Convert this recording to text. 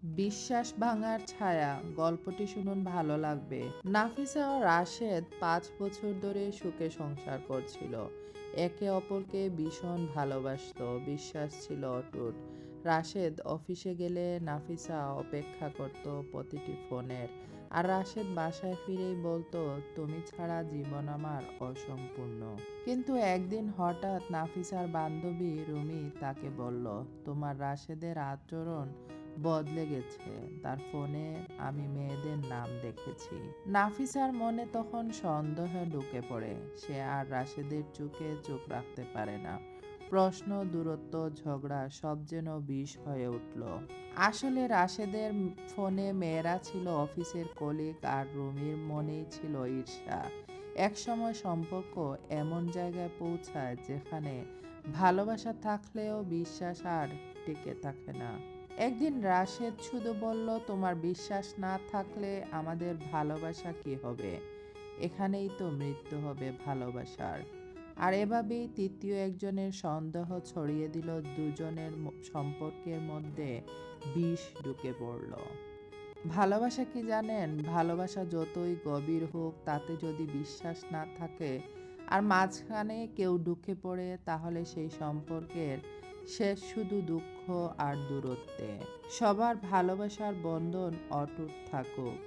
বিশ্বাস ভাঙার ছায়া গল্পটি শুনুন, ভালো লাগবে। নাফিসা ও রাশেদ 5 বছর ধরে সুখে সংসার করছিল। একে অপরকে ভীষণ ভালোবাসতো, বিশ্বাস ছিল অটুট। রাশেদ অফিসে গেলে নাফিসা অপেক্ষা করত প্রতিটি ফোনের, আর রাশেদ বাসায় ফিরেই বলতো, তুমি ছাড়া জীবন আমার অসম্পূর্ণ। কিন্তু একদিন হঠাৎ নাফিসার বান্ধবী রুমি তাকে বলল, তোমার রাশেদের আচরণ বদলে গেছে। তার ফোনে আমি মেয়েদের নাম দেখেছি। নাফিসার মনে তখন সন্দেহ ঢুকে পড়ে। সে আর রাশেদের চোখে চোখ রাখতে পারে না। প্রশ্ন, দূরত্ব, ঝগড়া সব যেন বিষ হয়ে উঠল। আসলে রাশেদের ফোনে মেয়েরা ছিল অফিসের কলিগ, আর রুমির মনেই ছিল ঈর্ষা। একসময় সম্পর্ক এমন জায়গায় পৌঁছায় যেখানে ভালোবাসা থাকলেও বিশ্বাস আর টিকে থাকে না। একদিন রাশেদ শুধু বলল, তোমার বিশ্বাস না থাকলে আমাদের ভালোবাসা কি হবে? এখানেই তো মৃত্যু হবে ভালোবাসার। আর এভাবেই তৃতীয় একজনের সন্দেহ ছড়িয়ে দিল, দুজনের সম্পর্কের মধ্যে বিষ ঢুকে পড়ল। ভালোবাসা কি জানেন? ভালোবাসা যতই গভীর হোক, তাতে যদি বিশ্বাস না থাকে আর মাঝখানে কেউ ঢুকে পড়ে, তাহলে সেই সম্পর্কের শেষ শুধু দুঃখ আর দূরত্বে। সবার ভালোবাসার বন্ধন অটুট থাকুক।